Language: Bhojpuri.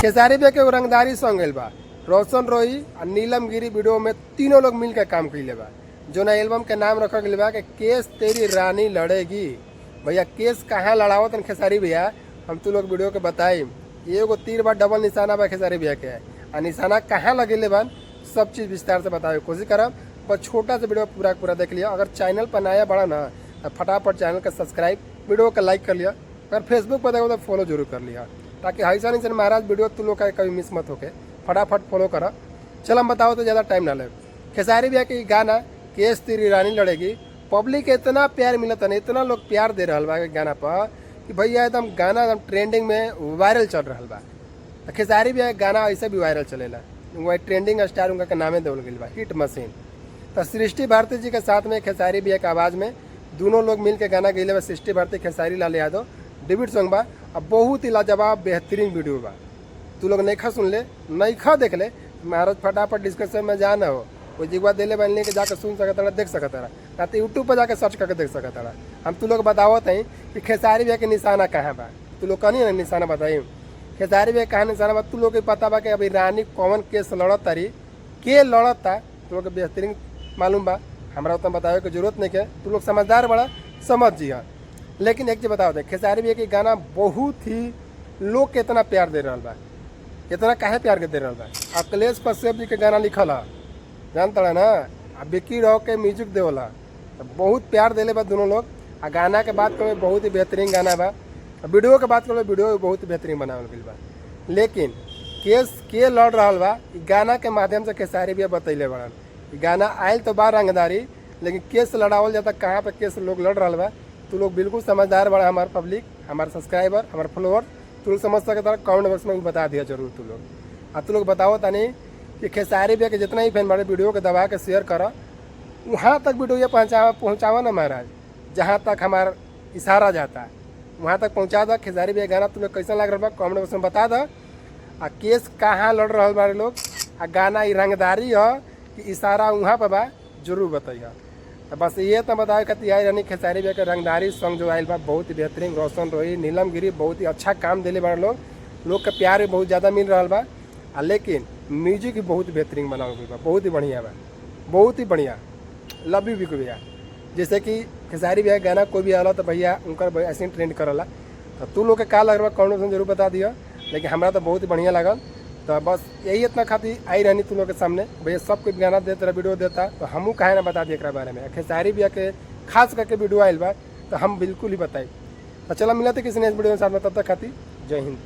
खेसारी भैया के एगो रंगदारी सॉन्ग गइल बा। रोशन रोही और नीलम गिरी वीडियो में तीनों लोग मिल के काम कइले बा। जो ना एल्बम के नाम रखल गइल बा कि केस तेरी रानी लड़ेगी। भैया केस कहाँ लड़ावत खेसारी भैया, हम तू लोग वीडियो के बताई। एगो तीर बा, डबल निशाना बा खेसारी भैया के, आ निशाना कहाँ लगेले बा सब चीज़ विस्तार से बतावे की कोशिश करब। पर छोटा सा वीडियो पूरा देख लिया। अगर चैनल पर नया बड़ा ना तो फटाफट चैनल का सब्सक्राइब, वीडियो का लाइक कर लिया। अगर फेसबुक पर देखो तो फॉलो जरूर कर लिया, ताकि ऐसा नहीं महाराज वीडियो तू लोग का कभी मिस मत होके। फटाफट फॉलो करा। चल हम बताओ तो ज़्यादा टाइम ना ले। खेसारी भैया के गाना केस तेरी रानी लड़ेगी, पब्लिक इतना प्यार मिलता ना, इतना लोग प्यार दे रहा बा गाना पर कि भैया एकदम गाना एकदम ट्रेंडिंग में वायरल चल रहा बा। तो खेसारी भैया गाना ऐसे भी वायरल चलेला, वही ट्रेंडिंग स्टार उनका के नामे देवल गई बा, हिट मशीन। तो सृष्टि भारती जी के साथ में खेसारी भैया के आवाज़ में दोनों लोग मिल के गाना गईले बा। सृष्टि भारती, खेसारी लाल यादव डेब्यूट सॉन्ग बा। अब बहुत ही लाजवाब बेहतरीन वीडियो बा। तू लोग नईखा सुन ले, नईखा देख ले, महाराज फटाफट डिस्कशन में जाना हो कोई जिगवा दिले बनने के जाकर सुन सकता, देख सकता ना, तो यूट्यूब पर जाकर सर्च करके देख सकता। हम तू लोग बतावत हैं कि खेसारी भैया के निशाना कहाँ बा। तू लोग कहनी ना निशाना बताई खेसारी भैया कहाँ निशाना बा। तू लोग के पता बा कि अभी रानी कौन केस लड़त तारी, के लड़ता, तू लोग बेहतरीन मालूम बा। हमारा उतना बतावे की जरूरत नहीं है, तू लोग समझदार बड़ा, समझ जी। हाँ, लेकिन एक चीज बताओ दे, खेसारी भैया के गाना बहुत ही लोग के इतना प्यार दे रहा बा। इतना काहे प्यार के दे रहा बा। अखिलेश कश्यप जी के गाना लिखल है, जानता है ना, अब विकी रॉक के म्यूजिक देवला, तो बहुत प्यार देले बा दोनों लोग। आ गाना के बात करो बहुत ही बेहतरीन गाना बा। वीडियो के बात करो वीडियो भी बहुत बेहतरीन बनावल गइल बा। लेकिन केस के लड़ रहा बा, गाना के माध्यम से खेसारी भैया बतैले बड़न। गाना आयल तो बा रंगदारी, लेकिन केस लड़ावल जाता कहाँ पे केस लोग लड़ रहा बा। तू लोग बिल्कुल समझदार बड़ा, हमारे पब्लिक, हमारे सब्सक्राइबर, हमारे फॉलोअर, तू लोग समझ सकता। कमेंट बॉक्स में भी बता दिया जरूर तू लोग। तू लोग बताओ तानी कि खेसारी भैया के जितना ही फैन बड़े वीडियो के दबा के शेयर करा, वहाँ तक वीडियो ये पहुँचावा ना महाराज, जहाँ तक हमारा इशारा जाता है वहाँ तक पहुँचा दा। खेसारी भैया गाना तुम लोग कैसा लग रहा बा कमेंट बॉक्स में बता दा। आ केस कहाँ लड़ रहा बारे लोग, आ गाना ई रंगदारी है कि इशारा वहाँ पर बा, जरूर बताइए। तो बस ये तो बताए खातिर आई यानी खेसारी भैया के रंगदारी सॉन्ग जो आयल बा बहुत ही बेहतरीन। रोशन रोही, नीलम गिरी बहुत ही अच्छा काम दिले बारे लोग के प्यार भी बहुत ज़्यादा मिल रहा बा। लेकिन म्यूजिक भी बहुत बेहतरीन बनावल गइल बा, बहुत ही बढ़िया बा, बहुत ही बढ़िया। लव यू विकू भैया। जैसे कि खेसारी भैया गाना कोई भी आला तो भैया उनका ऐसे ट्रेंड करला। तो तू लोग के का लग रहा कमेंट जरूर बता दिया। लेकिन हमारा तो बहुत ही बढ़िया लगल। तो बस यही इतना खातिर आई रहनी तुम लोग के सामने। भैया सब कुछ गाना देता वीडियो देता, तो हमू काहे ना बता दिए एक बारे में। खेसारी भैया के खास करके वीडियो आयल बा तो हम बिल्कुल ही बताई। तो चलो मिला थे किसी ने इस वीडियो के साथ में, तब तक खातिर जय हिंद।